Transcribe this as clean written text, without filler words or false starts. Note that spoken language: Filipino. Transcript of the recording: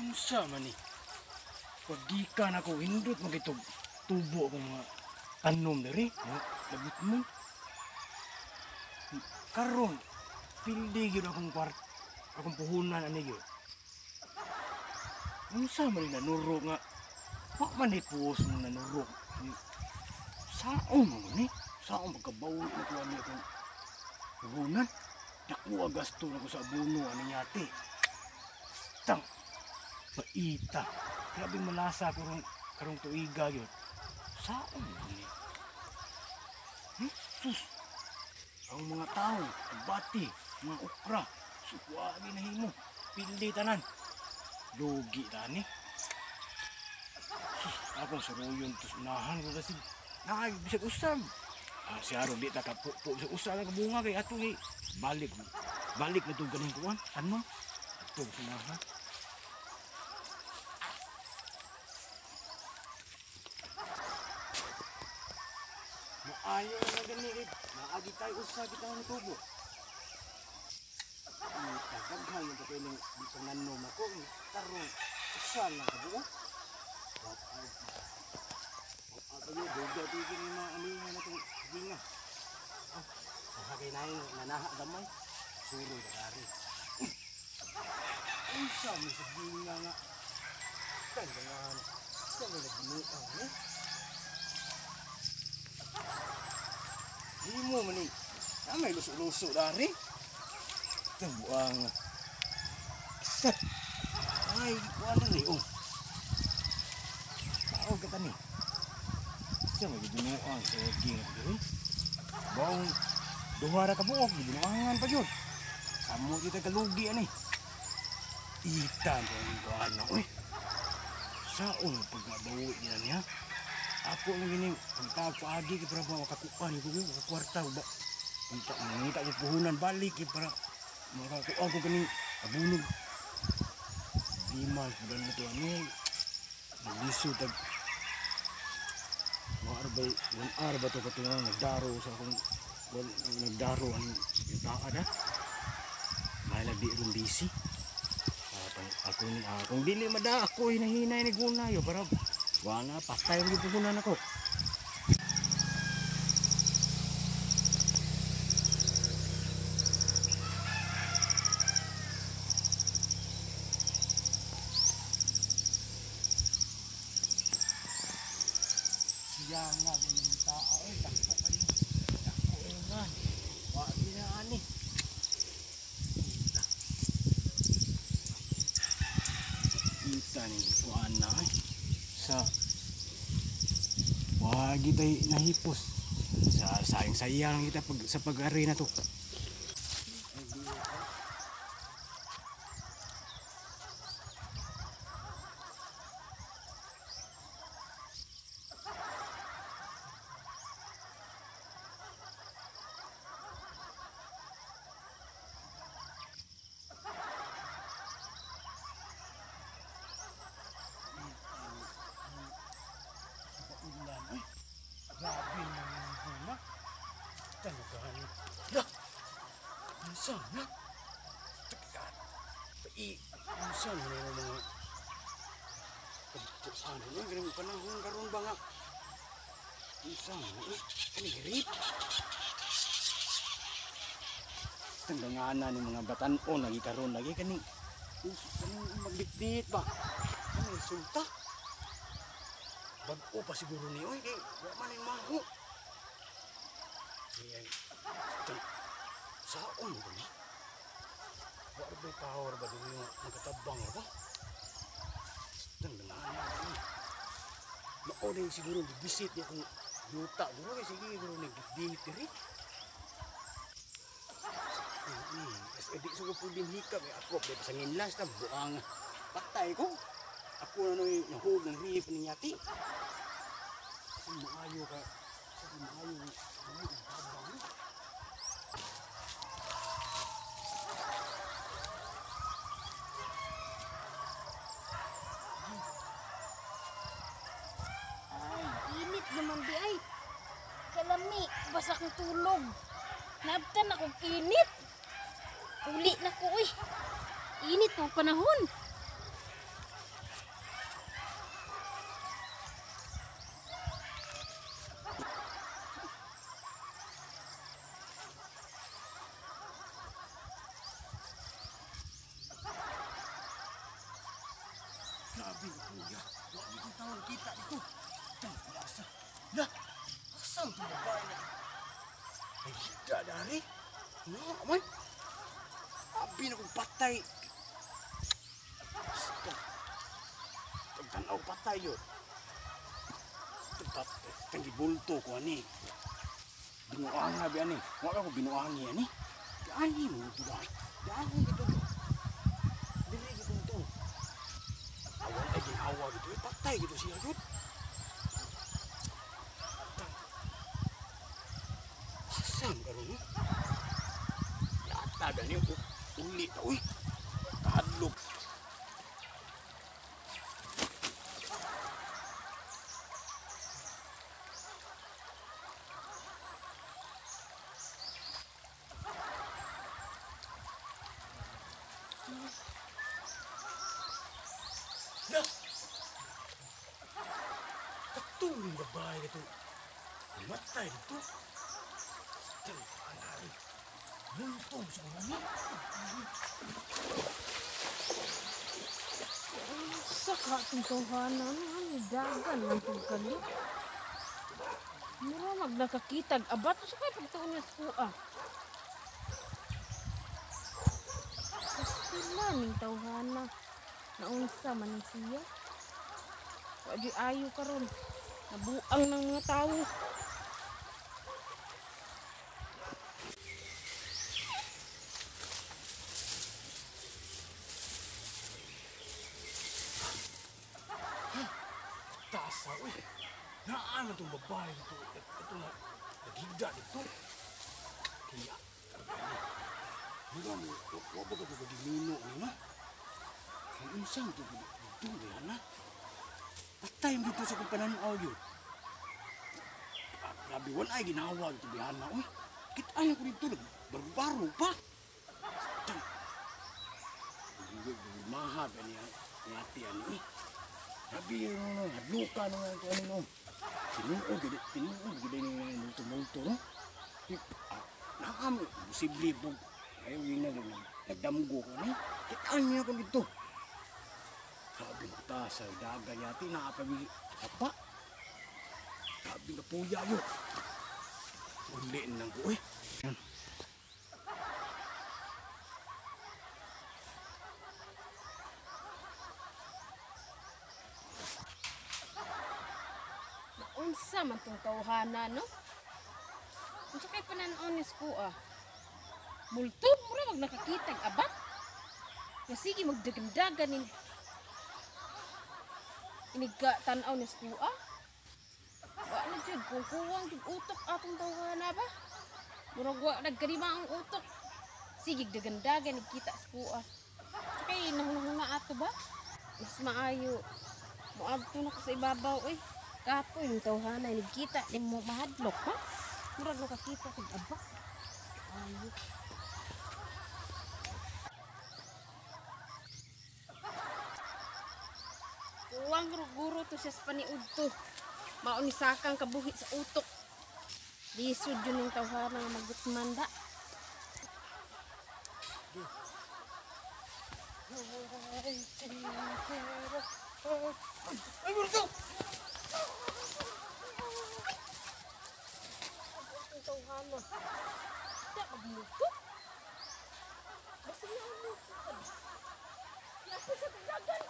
Unsa man ni? Paggikan ako hindot magitog tubo akong mga tanom diri, labot mo. Karon pildi gyud akong akong puhunan ani gyud. Unsa man ni nanuro nga wa man ni puos mo nanuro. Saon mo ni? Saon magkabawi na kuha niya akong puhunan? Nakuha gasto na ko sa abono ani yate. Tang paita. Grabe malasa karong tuiga yun. Saan ni? Sus! Ang mga tao, ang bati, mga okra, sukwagi na himo, pili tanan. Lugi tani. Sus! Akong suruyon tos unahan ko kasi bisag usab. Si Aaron di takapupo bisag usab lang kabunga kay ato ni balik na itong ganun kuwan. Ano? Ato unahan. Maayo na ganit, naagi tayo usa kita ng tubo. Tagaghay yung patuloy ng panganom ako, tarong usa lang kabuo. Ako yung doga tigil yung mga alingan na itong ginga. Mahagay na yung nanaha gamay, suro na kari. Unsa mo sa ginga nga. Kailangan, kailangan nagbinuang eh. Hindi mo man eh. May luso-luso dari. Ito buang. Ay, wala rin. Oh. Tawag ka tani. Siya may binuang sa king. Bawang duhara ka buok. Binuangan pa yun. Samo kita kalugi ani. Itan ko ang buwan na. Uy. Saon pagkabawi niya niya. Ako ang gini, pagtawag pa agi para makakuha ni Kuya, makakwarta ba? Mangita ko puhunan balik para makakuha ko kaning abunog. Di mas bulan mo ito ano, nagliso tag mga arba ito katungan, nagdaro sa akong, nagdaro ang taad ha. Mahal di rin busy. Kung dili mada ako hinahinay ni Gunayo para wala, patay ang puhunan ako. Siya nga din yung tao. Ay, takpo kayo. Takpo kayo nga. Wagi na ani. Kita ni kuhaan na eh. Sa wagi tayo nahipos sa sayang kita sa pag-ari na to. Grabe naman yung bunga. Talagaan. Dah! Minsan na. Talagaan. Minsan na yung mga ano na, ganun panahon karon ba nga. Minsan na eh. Kanigirip. Talagaan na ng mga batan-on. Lagi karon lagi kaning magbitbit ba? Ano yung sulta? Bago pa siguro niyo, kay waman yung maho. Ayan. Saon ba ni? Wala ba'y power ba doon yung nagkatabang ako? Tandaan na. Mauna yung siguro nag-visit niya kung yuta. Siguro kaya siguro nag-visit rin. Hindi siguro po din hikap. Ako, sa nginlas na buang patay ko. Ako na nung nahulog ng rip ng yati. Maayo ka. Maayo ng habang. Ay, init naman di ay. Kalami, basa kong tulog. Nabtan akong init. Uli na ko eh. Init ng panahon. Unsang tumabay na. Ay, higda dari. Nga, man. Abi na kong patay. Basta. Pagtanaw patay yun. Patay. Tangi bulto ko, ani. Binuang na, bi, ani. Wala ko binuangi, ani. Ani mo ito dahil. Dahil ito to. Dili ito to. Awan ay ginawa gitu. Patay gitu siya yun. Asam ka rin, no? Yata ba niyo? Uli na, uy. Kahadlok. Na! Katuloy na bahay na ito. Matay dito. Ito, anari. Luntong sa mga Sa katong tawhanan, dagan ng pagkali. Mura magnakakitag abat sa kay pagtuon niya sa sila ning tawhana. Naunsa man siya. Wadi ayo karon. Nabuang ng mga tao. tasa, uy. Naan na itong babae dito. Ito na, naghigda dito. Kaya, mula mo, wabag ako kagimino na. Kung insang ito dito, na. Patay mo dito sa kong pananaw yun. Grabe, wala ay ginawa dito bihan na, uy. Kitayan ko dito, nagbarbaro pa. Tang. Mahab niya, ngati yan, uy. Sabi yun, hadluka na nga ito, ano, no. Tinuod gede ni tumulto, no. Nakam, posible po. Ayaw yun na, nagdamgo ko, no. Kitaan niya ako dito. Sabi ko ta, sa daga yati, nakapabili, apa. Sabi na po yayo. Uliin lang ko, eh. Unsa man tong tawhana, no? Unsa kay panan-onis ko, Multo, mura wag nakakitag abat. Nga sige magdagandagan ni iniga tan-aw ni ko, Wa na jud kung kuwang jud utok atong tawhana ba? Murag wa nagkanima ang utok. Sige dagandagan ni kita sa kuha. Kay nahuna ato ba? Mas maayo. Moadto na ko sa ibabaw, oy. Kapoy yung tawhana ni kita ni mo mahadlok, ha? Murag nakakita kog abak. Ayo. Kuwang guro to siya sa paniudto. Mauni sakang kabuhi sa utok. Lisod yun yung tawhana nga magutmanda. Ay, Murto! Ang tawhana. Tidak magmuto. Basta na ang muto. Yapa sa kagagan.